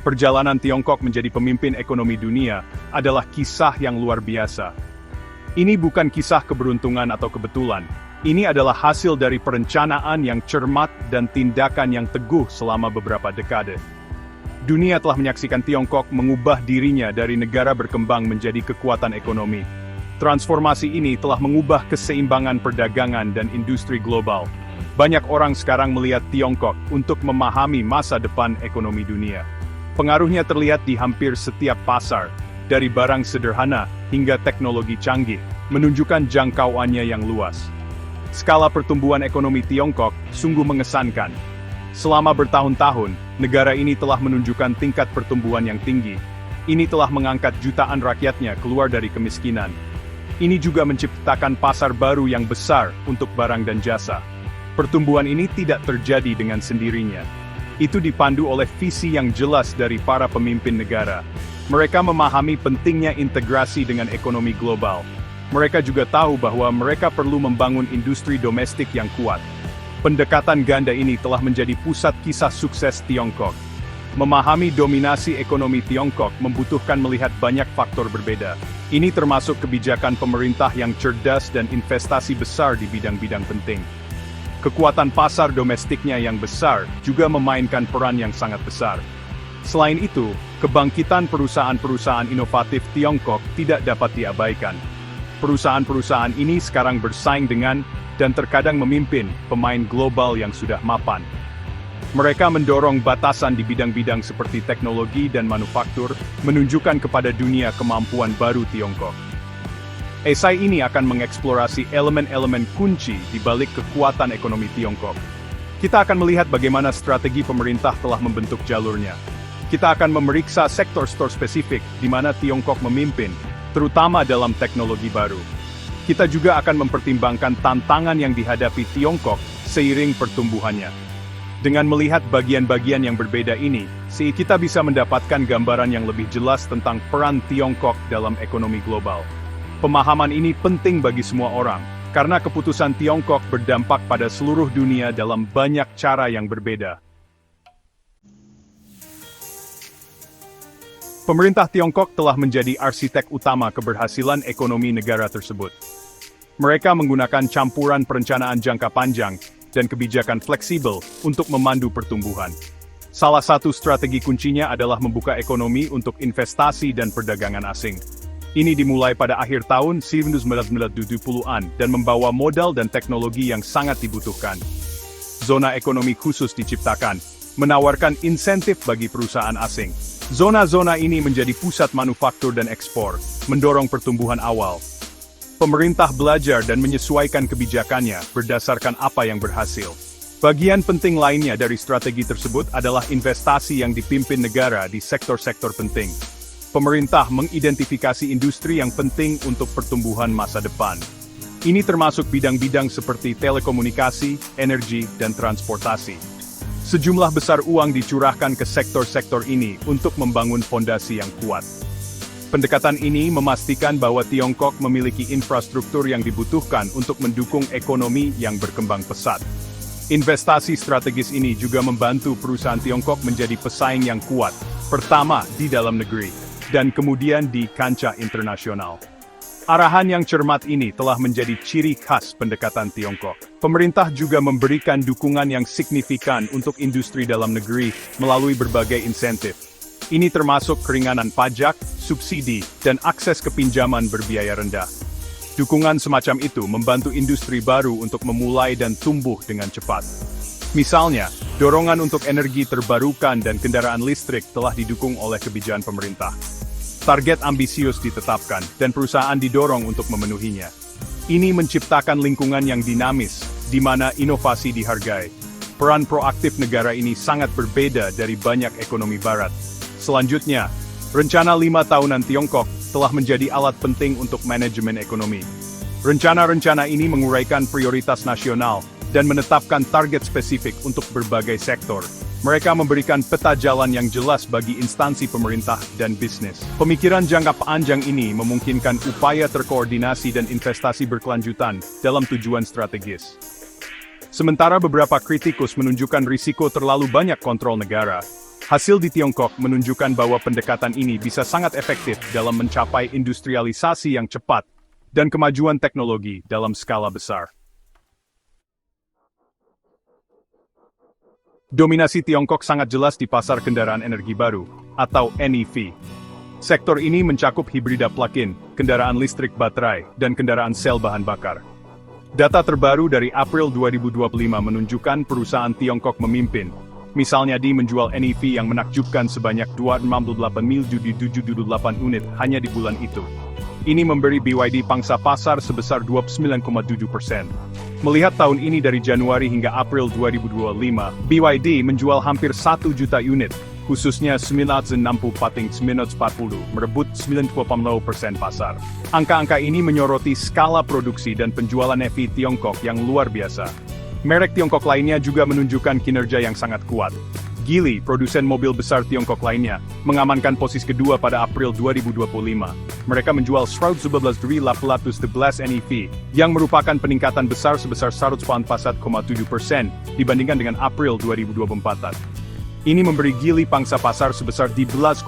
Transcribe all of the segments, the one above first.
Perjalanan Tiongkok menjadi pemimpin ekonomi dunia adalah kisah yang luar biasa. Ini bukan kisah keberuntungan atau kebetulan. Ini adalah hasil dari perencanaan yang cermat dan tindakan yang teguh selama beberapa dekade. Dunia telah menyaksikan Tiongkok mengubah dirinya dari negara berkembang menjadi kekuatan ekonomi. Transformasi ini telah mengubah keseimbangan perdagangan dan industri global. Banyak orang sekarang melihat Tiongkok untuk memahami masa depan ekonomi dunia. Pengaruhnya terlihat di hampir setiap pasar, dari barang sederhana hingga teknologi canggih, menunjukkan jangkauannya yang luas. Skala pertumbuhan ekonomi Tiongkok sungguh mengesankan. Selama bertahun-tahun, negara ini telah menunjukkan tingkat pertumbuhan yang tinggi. Ini telah mengangkat jutaan rakyatnya keluar dari kemiskinan. Ini juga menciptakan pasar baru yang besar untuk barang dan jasa. Pertumbuhan ini tidak terjadi dengan sendirinya. Itu dipandu oleh visi yang jelas dari para pemimpin negara. Mereka memahami pentingnya integrasi dengan ekonomi global. Mereka juga tahu bahwa mereka perlu membangun industri domestik yang kuat. Pendekatan ganda ini telah menjadi pusat kisah sukses Tiongkok. Memahami dominasi ekonomi Tiongkok membutuhkan melihat banyak faktor berbeda. Ini termasuk kebijakan pemerintah yang cerdas dan investasi besar di bidang-bidang penting. Kekuatan pasar domestiknya yang besar juga memainkan peran yang sangat besar. Selain itu, kebangkitan perusahaan-perusahaan inovatif Tiongkok tidak dapat diabaikan. Perusahaan-perusahaan ini sekarang bersaing dengan, dan terkadang memimpin, pemain global yang sudah mapan. Mereka mendorong batasan di bidang-bidang seperti teknologi dan manufaktur, menunjukkan kepada dunia kemampuan baru Tiongkok. Esai ini akan mengeksplorasi elemen-elemen kunci di balik kekuatan ekonomi Tiongkok. Kita akan melihat bagaimana strategi pemerintah telah membentuk jalurnya. Kita akan memeriksa sektor-sektor spesifik di mana Tiongkok memimpin, terutama dalam teknologi baru. Kita juga akan mempertimbangkan tantangan yang dihadapi Tiongkok seiring pertumbuhannya. Dengan melihat bagian-bagian yang berbeda ini, kita bisa mendapatkan gambaran yang lebih jelas tentang peran Tiongkok dalam ekonomi global. Pemahaman ini penting bagi semua orang, karena keputusan Tiongkok berdampak pada seluruh dunia dalam banyak cara yang berbeda. Pemerintah Tiongkok telah menjadi arsitek utama keberhasilan ekonomi negara tersebut. Mereka menggunakan campuran perencanaan jangka panjang dan kebijakan fleksibel untuk memandu pertumbuhan. Salah satu strategi kuncinya adalah membuka ekonomi untuk investasi dan perdagangan asing. Ini dimulai pada akhir tahun 1970-an dan membawa modal dan teknologi yang sangat dibutuhkan. Zona ekonomi khusus diciptakan, menawarkan insentif bagi perusahaan asing. Zona-zona ini menjadi pusat manufaktur dan ekspor, mendorong pertumbuhan awal. Pemerintah belajar dan menyesuaikan kebijakannya berdasarkan apa yang berhasil. Bagian penting lainnya dari strategi tersebut adalah investasi yang dipimpin negara di sektor-sektor penting. Pemerintah mengidentifikasi industri yang penting untuk pertumbuhan masa depan. Ini termasuk bidang-bidang seperti telekomunikasi, energi, dan transportasi. Sejumlah besar uang dicurahkan ke sektor-sektor ini untuk membangun fondasi yang kuat. Pendekatan ini memastikan bahwa Tiongkok memiliki infrastruktur yang dibutuhkan untuk mendukung ekonomi yang berkembang pesat. Investasi strategis ini juga membantu perusahaan Tiongkok menjadi pesaing yang kuat, pertama di dalam negeri, dan kemudian di kancah internasional. Arahan yang cermat ini telah menjadi ciri khas pendekatan Tiongkok. Pemerintah juga memberikan dukungan yang signifikan untuk industri dalam negeri melalui berbagai insentif. Ini termasuk keringanan pajak, subsidi, dan akses ke pinjaman berbiaya rendah. Dukungan semacam itu membantu industri baru untuk memulai dan tumbuh dengan cepat. Misalnya, dorongan untuk energi terbarukan dan kendaraan listrik telah didukung oleh kebijakan pemerintah. Target ambisius ditetapkan, dan perusahaan didorong untuk memenuhinya. Ini menciptakan lingkungan yang dinamis, di mana inovasi dihargai. Peran proaktif negara ini sangat berbeda dari banyak ekonomi barat. Selanjutnya, rencana 5 tahunan Tiongkok telah menjadi alat penting untuk manajemen ekonomi. Rencana-rencana ini menguraikan prioritas nasional dan menetapkan target spesifik untuk berbagai sektor. Mereka memberikan peta jalan yang jelas bagi instansi pemerintah dan bisnis. Pemikiran jangka panjang ini memungkinkan upaya terkoordinasi dan investasi berkelanjutan dalam tujuan strategis. Sementara beberapa kritikus menunjukkan risiko terlalu banyak kontrol negara, Hasil di Tiongkok menunjukkan bahwa pendekatan ini bisa sangat efektif dalam mencapai industrialisasi yang cepat dan kemajuan teknologi dalam skala besar. Dominasi Tiongkok sangat jelas di pasar kendaraan energi baru, atau NEV. Sektor ini mencakup hibrida plug-in, kendaraan listrik baterai, dan kendaraan sel bahan bakar. Data terbaru dari April 2025 menunjukkan perusahaan Tiongkok memimpin. Misalnya di menjual NEV yang menakjubkan sebanyak 268.778 unit hanya di bulan itu. Ini memberi BYD pangsa pasar sebesar 29,7%. Melihat tahun ini dari Januari hingga April 2025, BYD menjual hampir 1 juta unit, khususnya 964.940, merebut 90,0% pasar. Angka-angka ini menyoroti skala produksi dan penjualan EV Tiongkok yang luar biasa. Merek Tiongkok lainnya juga menunjukkan kinerja yang sangat kuat. Geely, produsen mobil besar Tiongkok lainnya, mengamankan posisi kedua pada April 2025. Mereka menjual 111.811 NEV, yang merupakan peningkatan besar sebesar 104,7% dibandingkan dengan April 2024. Ini memberi Geely pangsa pasar sebesar 11,1%.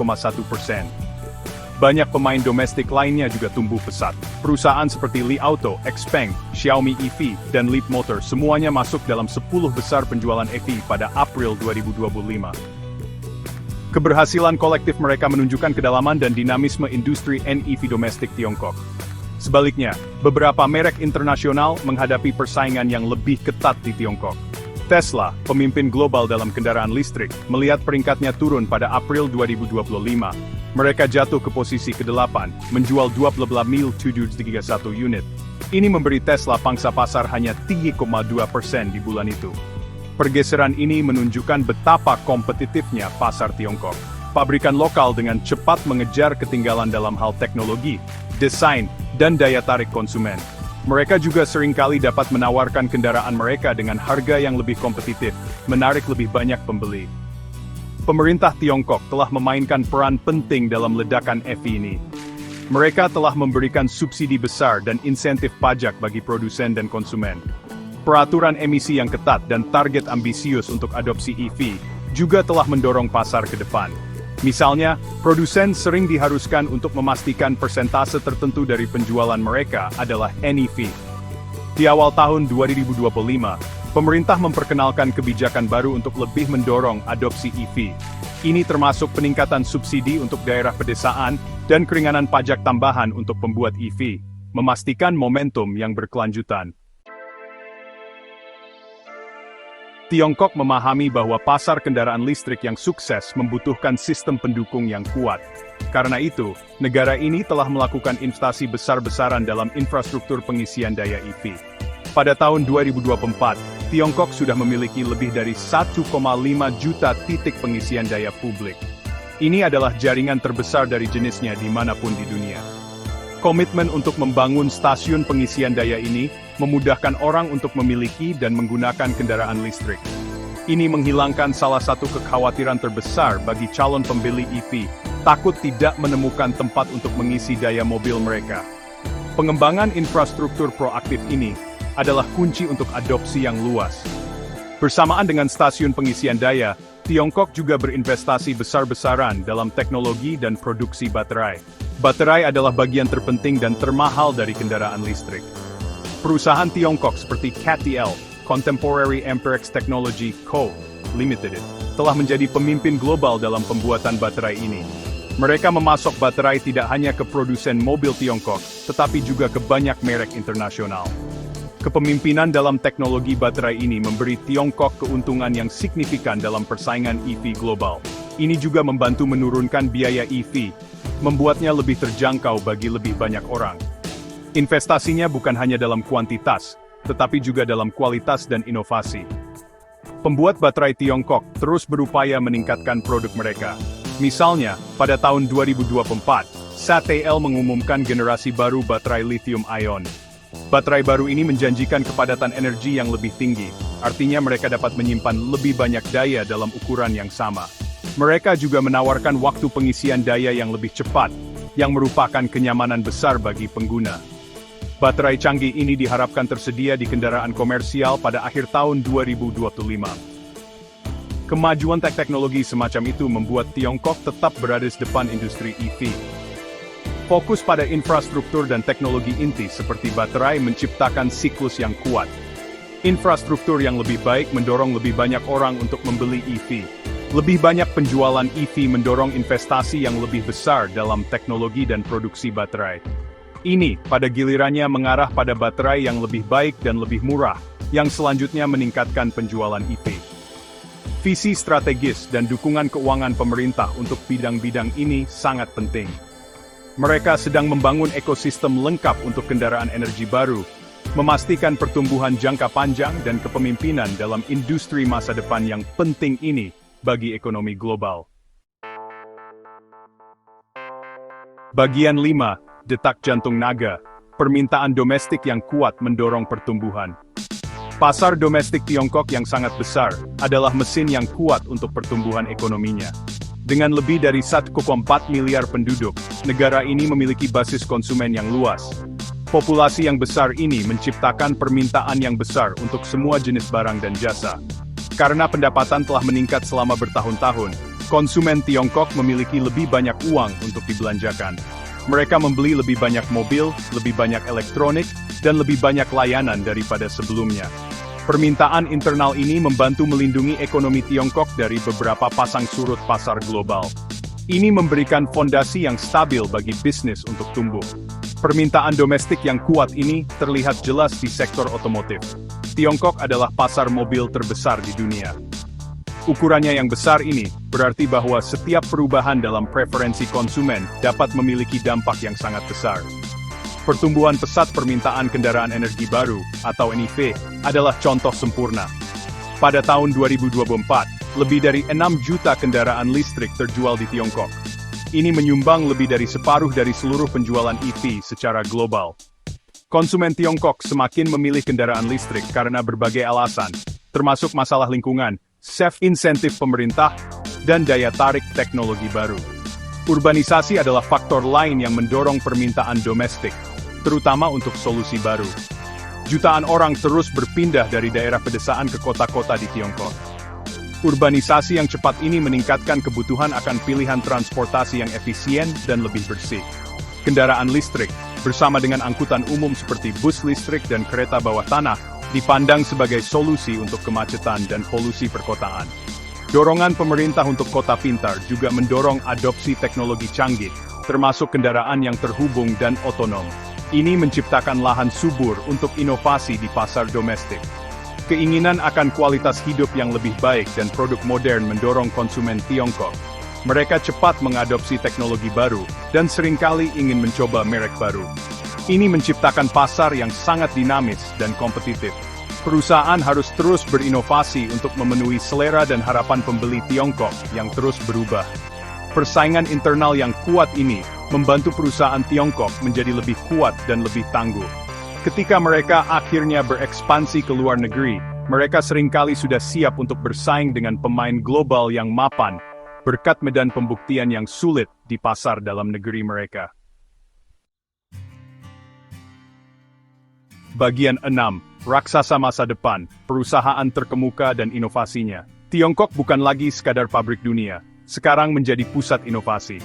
Banyak pemain domestik lainnya juga tumbuh pesat. Perusahaan seperti Li Auto, Xpeng, Xiaomi EV, dan Leapmotor semuanya masuk dalam 10 besar penjualan EV pada April 2025. Keberhasilan kolektif mereka menunjukkan kedalaman dan dinamisme industri NEV domestik Tiongkok. Sebaliknya, beberapa merek internasional menghadapi persaingan yang lebih ketat di Tiongkok. Tesla, pemimpin global dalam kendaraan listrik, melihat peringkatnya turun pada April 2025. Mereka jatuh ke posisi ke-8, menjual 12.731 unit. Ini memberi Tesla pangsa pasar hanya 3,2% di bulan itu. Pergeseran ini menunjukkan betapa kompetitifnya pasar Tiongkok. Pabrikan lokal dengan cepat mengejar ketinggalan dalam hal teknologi, desain, dan daya tarik konsumen. Mereka juga seringkali dapat menawarkan kendaraan mereka dengan harga yang lebih kompetitif, menarik lebih banyak pembeli. Pemerintah Tiongkok telah memainkan peran penting dalam ledakan EV ini. Mereka telah memberikan subsidi besar dan insentif pajak bagi produsen dan konsumen. Peraturan emisi yang ketat dan target ambisius untuk adopsi EV juga telah mendorong pasar ke depan. Misalnya, produsen sering diharuskan untuk memastikan persentase tertentu dari penjualan mereka adalah NEV. Di awal tahun 2025, pemerintah memperkenalkan kebijakan baru untuk lebih mendorong adopsi EV. Ini termasuk peningkatan subsidi untuk daerah pedesaan dan keringanan pajak tambahan untuk pembuat EV, memastikan momentum yang berkelanjutan. Tiongkok memahami bahwa pasar kendaraan listrik yang sukses membutuhkan sistem pendukung yang kuat. Karena itu, negara ini telah melakukan investasi besar-besaran dalam infrastruktur pengisian daya EV. Pada tahun 2024, Tiongkok sudah memiliki lebih dari 1,5 juta titik pengisian daya publik. Ini adalah jaringan terbesar dari jenisnya dimanapun di dunia. Komitmen untuk membangun stasiun pengisian daya ini memudahkan orang untuk memiliki dan menggunakan kendaraan listrik. Ini menghilangkan salah satu kekhawatiran terbesar bagi calon pembeli EV, takut tidak menemukan tempat untuk mengisi daya mobil mereka. Pengembangan infrastruktur proaktif ini adalah kunci untuk adopsi yang luas. Bersamaan dengan stasiun pengisian daya, Tiongkok juga berinvestasi besar-besaran dalam teknologi dan produksi baterai. Baterai adalah bagian terpenting dan termahal dari kendaraan listrik. Perusahaan Tiongkok seperti CATL, Contemporary Amperex Technology Co. Limited, telah menjadi pemimpin global dalam pembuatan baterai ini. Mereka memasok baterai tidak hanya ke produsen mobil Tiongkok, tetapi juga ke banyak merek internasional. Kepemimpinan dalam teknologi baterai ini memberi Tiongkok keuntungan yang signifikan dalam persaingan EV global. Ini juga membantu menurunkan biaya EV, membuatnya lebih terjangkau bagi lebih banyak orang. Investasinya bukan hanya dalam kuantitas, tetapi juga dalam kualitas dan inovasi. Pembuat baterai Tiongkok terus berupaya meningkatkan produk mereka. Misalnya, pada tahun 2024, CATL mengumumkan generasi baru baterai lithium-ion. Baterai baru ini menjanjikan kepadatan energi yang lebih tinggi, artinya mereka dapat menyimpan lebih banyak daya dalam ukuran yang sama. Mereka juga menawarkan waktu pengisian daya yang lebih cepat, yang merupakan kenyamanan besar bagi pengguna. Baterai canggih ini diharapkan tersedia di kendaraan komersial pada akhir tahun 2025. Kemajuan teknologi semacam itu membuat Tiongkok tetap berada di depan industri EV. Fokus pada infrastruktur dan teknologi inti seperti baterai menciptakan siklus yang kuat. Infrastruktur yang lebih baik mendorong lebih banyak orang untuk membeli EV. Lebih banyak penjualan EV mendorong investasi yang lebih besar dalam teknologi dan produksi baterai. Ini, pada gilirannya mengarah pada baterai yang lebih baik dan lebih murah, yang selanjutnya meningkatkan penjualan EV. Visi strategis dan dukungan keuangan pemerintah untuk bidang-bidang ini sangat penting. Mereka sedang membangun ekosistem lengkap untuk kendaraan energi baru, memastikan pertumbuhan jangka panjang dan kepemimpinan dalam industri masa depan yang penting ini bagi ekonomi global. Bagian 5, detak jantung naga, permintaan domestik yang kuat mendorong pertumbuhan. Pasar domestik Tiongkok yang sangat besar adalah mesin yang kuat untuk pertumbuhan ekonominya. Dengan lebih dari 1,4 miliar penduduk, negara ini memiliki basis konsumen yang luas. Populasi yang besar ini menciptakan permintaan yang besar untuk semua jenis barang dan jasa. Karena pendapatan telah meningkat selama bertahun-tahun, konsumen Tiongkok memiliki lebih banyak uang untuk dibelanjakan. Mereka membeli lebih banyak mobil, lebih banyak elektronik, dan lebih banyak layanan daripada sebelumnya. Permintaan internal ini membantu melindungi ekonomi Tiongkok dari beberapa pasang surut pasar global. Ini memberikan fondasi yang stabil bagi bisnis untuk tumbuh. Permintaan domestik yang kuat ini terlihat jelas di sektor otomotif. Tiongkok adalah pasar mobil terbesar di dunia. Ukurannya yang besar ini berarti bahwa setiap perubahan dalam preferensi konsumen dapat memiliki dampak yang sangat besar. Pertumbuhan pesat permintaan kendaraan energi baru, atau NEV, adalah contoh sempurna. Pada tahun 2024, lebih dari 6 juta kendaraan listrik terjual di Tiongkok. Ini menyumbang lebih dari separuh dari seluruh penjualan EV secara global. Konsumen Tiongkok semakin memilih kendaraan listrik karena berbagai alasan, termasuk masalah lingkungan, insentif pemerintah, dan daya tarik teknologi baru. Urbanisasi adalah faktor lain yang mendorong permintaan domestik, terutama untuk solusi baru. Jutaan orang terus berpindah dari daerah pedesaan ke kota-kota di Tiongkok. Urbanisasi yang cepat ini meningkatkan kebutuhan akan pilihan transportasi yang efisien dan lebih bersih. Kendaraan listrik, bersama dengan angkutan umum seperti bus listrik dan kereta bawah tanah, dipandang sebagai solusi untuk kemacetan dan polusi perkotaan. Dorongan pemerintah untuk kota pintar juga mendorong adopsi teknologi canggih, termasuk kendaraan yang terhubung dan otonom. Ini menciptakan lahan subur untuk inovasi di pasar domestik. Keinginan akan kualitas hidup yang lebih baik dan produk modern mendorong konsumen Tiongkok. Mereka cepat mengadopsi teknologi baru, dan seringkali ingin mencoba merek baru. Ini menciptakan pasar yang sangat dinamis dan kompetitif. Perusahaan harus terus berinovasi untuk memenuhi selera dan harapan pembeli Tiongkok yang terus berubah. Persaingan internal yang kuat ini membantu perusahaan Tiongkok menjadi lebih kuat dan lebih tangguh. Ketika mereka akhirnya berekspansi ke luar negeri, mereka seringkali sudah siap untuk bersaing dengan pemain global yang mapan, berkat medan pembuktian yang sulit di pasar dalam negeri mereka. Bagian 6. Raksasa masa depan, perusahaan terkemuka dan inovasinya. Tiongkok bukan lagi sekadar pabrik dunia, sekarang menjadi pusat inovasi.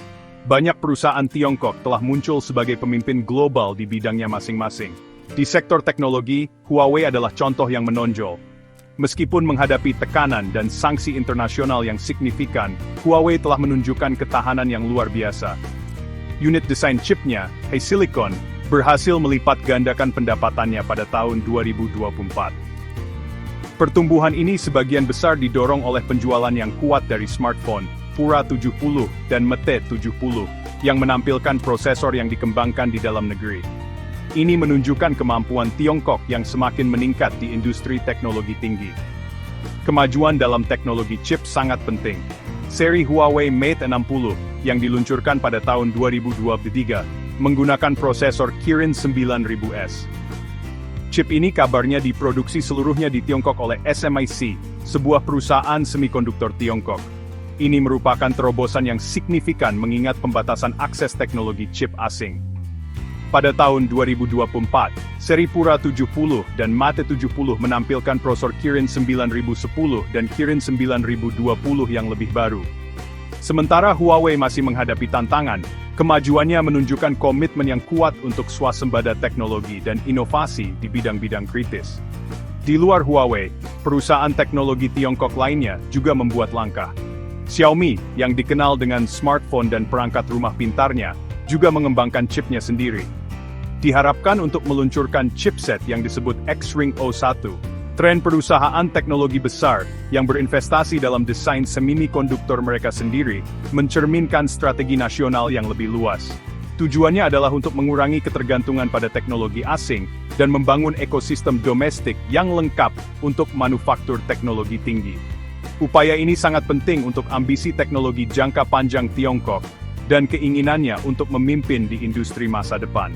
Banyak perusahaan Tiongkok telah muncul sebagai pemimpin global di bidangnya masing-masing. Di sektor teknologi, Huawei adalah contoh yang menonjol. Meskipun menghadapi tekanan dan sanksi internasional yang signifikan, Huawei telah menunjukkan ketahanan yang luar biasa. Unit desain chipnya, HiSilicon, berhasil melipat gandakan pendapatannya pada tahun 2024. Pertumbuhan ini sebagian besar didorong oleh penjualan yang kuat dari smartphone, Pura 70 dan Mate 70, yang menampilkan prosesor yang dikembangkan di dalam negeri. Ini menunjukkan kemampuan Tiongkok yang semakin meningkat di industri teknologi tinggi. Kemajuan dalam teknologi chip sangat penting. Seri Huawei Mate 60, yang diluncurkan pada tahun 2023, menggunakan prosesor Kirin 9000S. Chip ini kabarnya diproduksi seluruhnya di Tiongkok oleh SMIC, sebuah perusahaan semikonduktor Tiongkok. Ini merupakan terobosan yang signifikan mengingat pembatasan akses teknologi chip asing. Pada tahun 2024, seri Pura 70 dan Mate 70 menampilkan prosesor Kirin 9010 dan Kirin 9020 yang lebih baru. Sementara Huawei masih menghadapi tantangan, kemajuannya menunjukkan komitmen yang kuat untuk swasembada teknologi dan inovasi di bidang-bidang kritis. Di luar Huawei, perusahaan teknologi Tiongkok lainnya juga membuat langkah. Xiaomi, yang dikenal dengan smartphone dan perangkat rumah pintarnya, juga mengembangkan chipnya sendiri. Diharapkan untuk meluncurkan chipset yang disebut X-Ring O1. Tren perusahaan teknologi besar yang berinvestasi dalam desain semikonduktor mereka sendiri mencerminkan strategi nasional yang lebih luas. Tujuannya adalah untuk mengurangi ketergantungan pada teknologi asing dan membangun ekosistem domestik yang lengkap untuk manufaktur teknologi tinggi. Upaya ini sangat penting untuk ambisi teknologi jangka panjang Tiongkok dan keinginannya untuk memimpin di industri masa depan.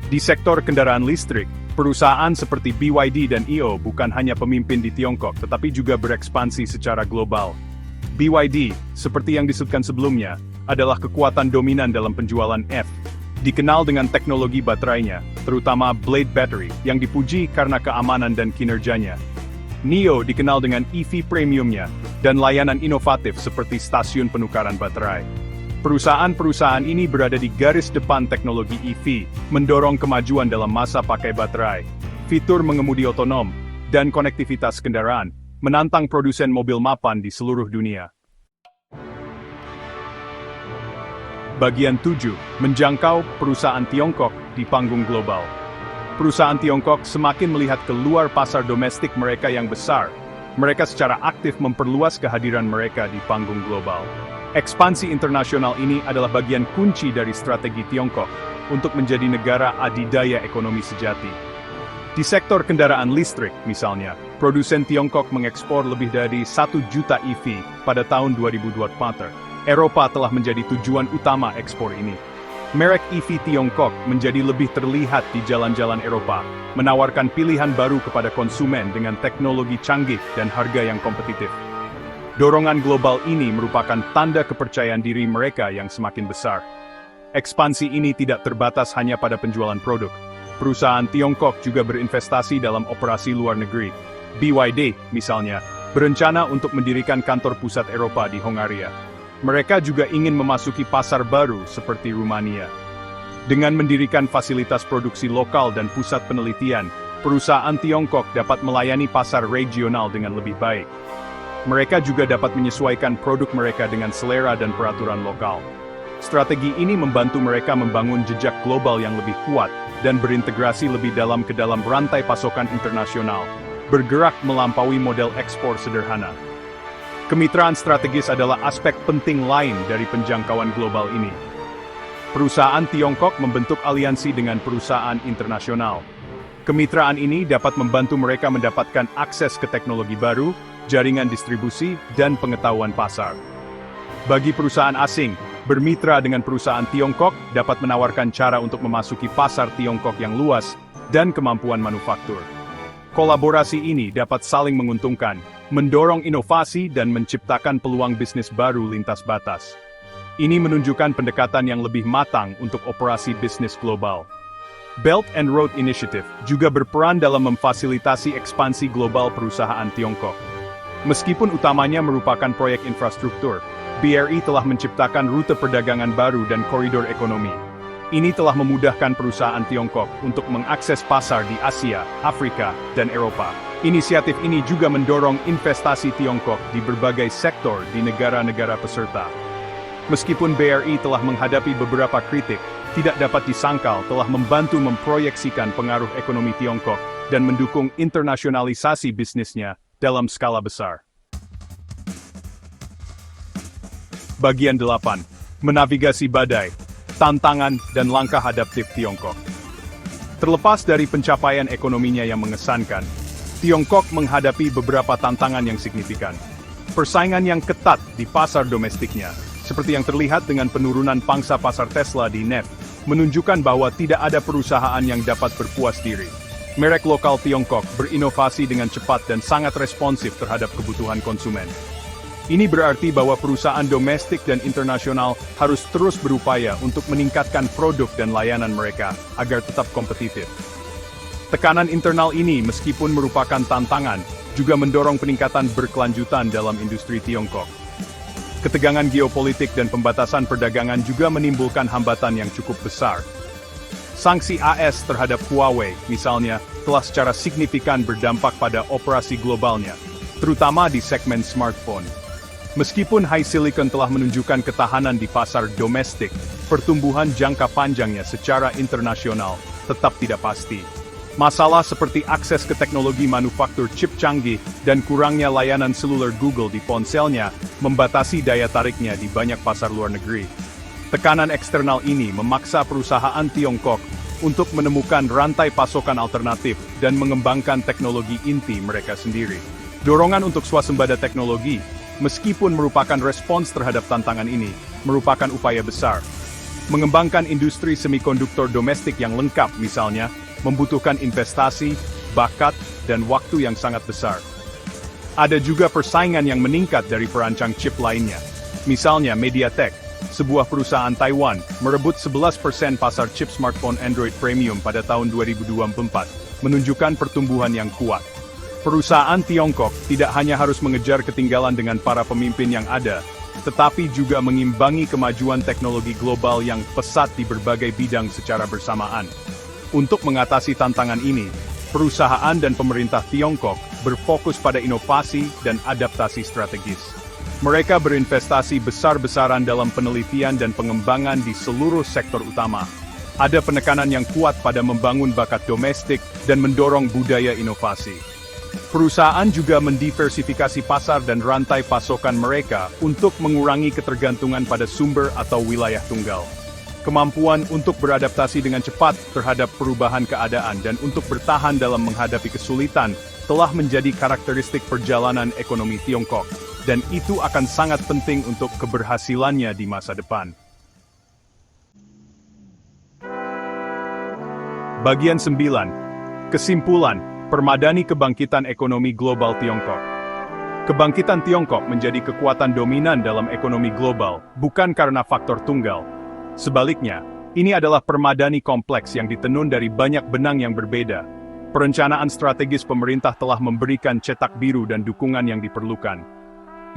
Di sektor kendaraan listrik, perusahaan seperti BYD dan IO bukan hanya pemimpin di Tiongkok tetapi juga berekspansi secara global. BYD, seperti yang disebutkan sebelumnya, adalah kekuatan dominan dalam penjualan EV. Dikenal dengan teknologi baterainya, terutama Blade Battery, yang dipuji karena keamanan dan kinerjanya. NIO dikenal dengan EV premiumnya, dan layanan inovatif seperti stasiun penukaran baterai. Perusahaan-perusahaan ini berada di garis depan teknologi EV, mendorong kemajuan dalam masa pakai baterai, fitur mengemudi otonom, dan konektivitas kendaraan, menantang produsen mobil mapan di seluruh dunia. Bagian 7, menjangkau perusahaan Tiongkok di panggung global. Perusahaan Tiongkok semakin melihat keluar pasar domestik mereka yang besar. Mereka secara aktif memperluas kehadiran mereka di panggung global. Ekspansi internasional ini adalah bagian kunci dari strategi Tiongkok untuk menjadi negara adidaya ekonomi sejati. Di sektor kendaraan listrik, misalnya, produsen Tiongkok mengekspor lebih dari 1 juta EV pada tahun 2024. Eropa telah menjadi tujuan utama ekspor ini. Merek EV Tiongkok menjadi lebih terlihat di jalan-jalan Eropa, menawarkan pilihan baru kepada konsumen dengan teknologi canggih dan harga yang kompetitif. Dorongan global ini merupakan tanda kepercayaan diri mereka yang semakin besar. Ekspansi ini tidak terbatas hanya pada penjualan produk. Perusahaan Tiongkok juga berinvestasi dalam operasi luar negeri. BYD, misalnya, berencana untuk mendirikan kantor pusat Eropa di Hongaria. Mereka juga ingin memasuki pasar baru seperti Rumania. Dengan mendirikan fasilitas produksi lokal dan pusat penelitian, perusahaan Tiongkok dapat melayani pasar regional dengan lebih baik. Mereka juga dapat menyesuaikan produk mereka dengan selera dan peraturan lokal. Strategi ini membantu mereka membangun jejak global yang lebih kuat dan berintegrasi lebih dalam ke dalam rantai pasokan internasional, bergerak melampaui model ekspor sederhana. Kemitraan strategis adalah aspek penting lain dari penjangkauan global ini. Perusahaan Tiongkok membentuk aliansi dengan perusahaan internasional. Kemitraan ini dapat membantu mereka mendapatkan akses ke teknologi baru, jaringan distribusi, dan pengetahuan pasar. Bagi perusahaan asing, bermitra dengan perusahaan Tiongkok dapat menawarkan cara untuk memasuki pasar Tiongkok yang luas dan kemampuan manufaktur. Kolaborasi ini dapat saling menguntungkan, mendorong inovasi dan menciptakan peluang bisnis baru lintas batas. Ini menunjukkan pendekatan yang lebih matang untuk operasi bisnis global. Belt and Road Initiative juga berperan dalam memfasilitasi ekspansi global perusahaan Tiongkok. Meskipun utamanya merupakan proyek infrastruktur, BRI telah menciptakan rute perdagangan baru dan koridor ekonomi. Ini telah memudahkan perusahaan Tiongkok untuk mengakses pasar di Asia, Afrika, dan Eropa. Inisiatif ini juga mendorong investasi Tiongkok di berbagai sektor di negara-negara peserta. Meskipun BRI telah menghadapi beberapa kritik, tidak dapat disangkal telah membantu memproyeksikan pengaruh ekonomi Tiongkok dan mendukung internasionalisasi bisnisnya dalam skala besar. Bagian 8. Menavigasi badai, tantangan dan langkah adaptif Tiongkok. Terlepas dari pencapaian ekonominya yang mengesankan, Tiongkok menghadapi beberapa tantangan yang signifikan. Persaingan yang ketat di pasar domestiknya, seperti yang terlihat dengan penurunan pangsa pasar Tesla di NEF, menunjukkan bahwa tidak ada perusahaan yang dapat berpuas diri. Merek lokal Tiongkok berinovasi dengan cepat dan sangat responsif terhadap kebutuhan konsumen. Ini berarti bahwa perusahaan domestik dan internasional harus terus berupaya untuk meningkatkan produk dan layanan mereka agar tetap kompetitif. Tekanan internal ini meskipun merupakan tantangan, juga mendorong peningkatan berkelanjutan dalam industri Tiongkok. Ketegangan geopolitik dan pembatasan perdagangan juga menimbulkan hambatan yang cukup besar. Sanksi AS terhadap Huawei, misalnya, telah secara signifikan berdampak pada operasi globalnya, terutama di segmen smartphone. Meskipun HiSilicon telah menunjukkan ketahanan di pasar domestik, pertumbuhan jangka panjangnya secara internasional tetap tidak pasti. Masalah seperti akses ke teknologi manufaktur chip canggih dan kurangnya layanan seluler Google di ponselnya membatasi daya tariknya di banyak pasar luar negeri. Tekanan eksternal ini memaksa perusahaan Tiongkok untuk menemukan rantai pasokan alternatif dan mengembangkan teknologi inti mereka sendiri. Dorongan untuk swasembada teknologi, meskipun merupakan respons terhadap tantangan ini, merupakan upaya besar. Mengembangkan industri semikonduktor domestik yang lengkap misalnya, membutuhkan investasi, bakat, dan waktu yang sangat besar. Ada juga persaingan yang meningkat dari perancang chip lainnya. Misalnya MediaTek, sebuah perusahaan Taiwan, merebut 11% pasar chip smartphone Android Premium pada tahun 2024, menunjukkan pertumbuhan yang kuat. Perusahaan Tiongkok tidak hanya harus mengejar ketinggalan dengan para pemimpin yang ada, tetapi juga mengimbangi kemajuan teknologi global yang pesat di berbagai bidang secara bersamaan. Untuk mengatasi tantangan ini, perusahaan dan pemerintah Tiongkok berfokus pada inovasi dan adaptasi strategis. Mereka berinvestasi besar-besaran dalam penelitian dan pengembangan di seluruh sektor utama. Ada penekanan yang kuat pada membangun bakat domestik dan mendorong budaya inovasi. Perusahaan juga mendiversifikasi pasar dan rantai pasokan mereka untuk mengurangi ketergantungan pada sumber atau wilayah tunggal. Kemampuan untuk beradaptasi dengan cepat terhadap perubahan keadaan dan untuk bertahan dalam menghadapi kesulitan telah menjadi karakteristik perjalanan ekonomi Tiongkok, dan itu akan sangat penting untuk keberhasilannya di masa depan. Bagian 9. Kesimpulan, permadani kebangkitan ekonomi global Tiongkok. Kebangkitan Tiongkok menjadi kekuatan dominan dalam ekonomi global, bukan karena faktor tunggal. Sebaliknya, ini adalah permadani kompleks yang ditenun dari banyak benang yang berbeda. Perencanaan strategis pemerintah telah memberikan cetak biru dan dukungan yang diperlukan.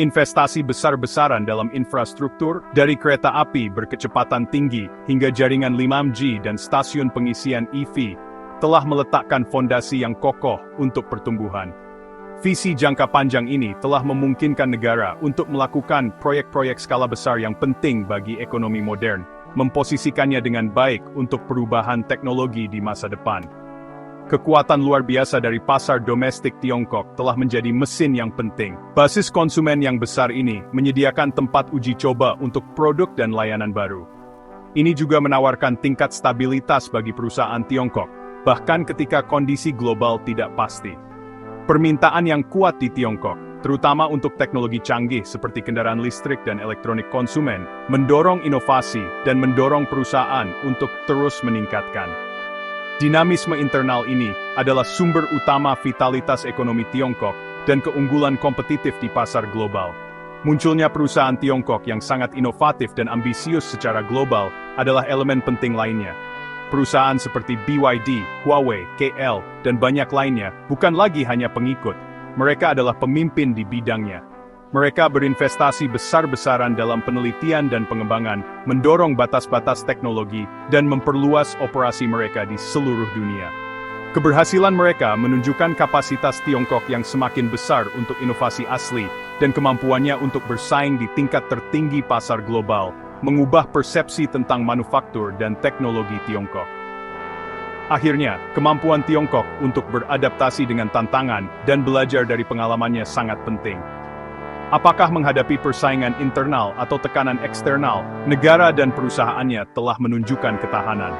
Investasi besar-besaran dalam infrastruktur, dari kereta api berkecepatan tinggi hingga jaringan 5G dan stasiun pengisian EV, telah meletakkan fondasi yang kokoh untuk pertumbuhan. Visi jangka panjang ini telah memungkinkan negara untuk melakukan proyek-proyek skala besar yang penting bagi ekonomi modern, memposisikannya dengan baik untuk perubahan teknologi di masa depan. Kekuatan luar biasa dari pasar domestik Tiongkok telah menjadi mesin yang penting. Basis konsumen yang besar ini menyediakan tempat uji coba untuk produk dan layanan baru. Ini juga menawarkan tingkat stabilitas bagi perusahaan Tiongkok, bahkan ketika kondisi global tidak pasti. Permintaan yang kuat di Tiongkok, terutama untuk teknologi canggih seperti kendaraan listrik dan elektronik konsumen, mendorong inovasi dan mendorong perusahaan untuk terus meningkatkan. Dinamisme internal ini adalah sumber utama vitalitas ekonomi Tiongkok dan keunggulan kompetitif di pasar global. Munculnya perusahaan Tiongkok yang sangat inovatif dan ambisius secara global adalah elemen penting lainnya. Perusahaan seperti BYD, Huawei, KL, dan banyak lainnya bukan lagi hanya pengikut. Mereka adalah pemimpin di bidangnya. Mereka berinvestasi besar-besaran dalam penelitian dan pengembangan, mendorong batas-batas teknologi, dan memperluas operasi mereka di seluruh dunia. Keberhasilan mereka menunjukkan kapasitas Tiongkok yang semakin besar untuk inovasi asli, dan kemampuannya untuk bersaing di tingkat tertinggi pasar global, mengubah persepsi tentang manufaktur dan teknologi Tiongkok. Akhirnya, kemampuan Tiongkok untuk beradaptasi dengan tantangan dan belajar dari pengalamannya sangat penting. Apakah menghadapi persaingan internal atau tekanan eksternal, negara dan perusahaannya telah menunjukkan ketahanan.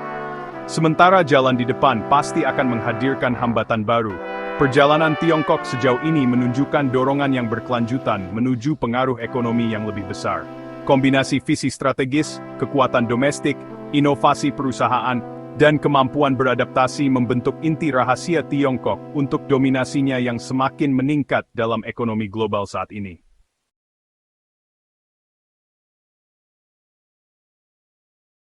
Sementara jalan di depan pasti akan menghadirkan hambatan baru, perjalanan Tiongkok sejauh ini menunjukkan dorongan yang berkelanjutan menuju pengaruh ekonomi yang lebih besar. Kombinasi visi strategis, kekuatan domestik, inovasi perusahaan, dan kemampuan beradaptasi membentuk inti rahasia Tiongkok untuk dominasinya yang semakin meningkat dalam ekonomi global saat ini.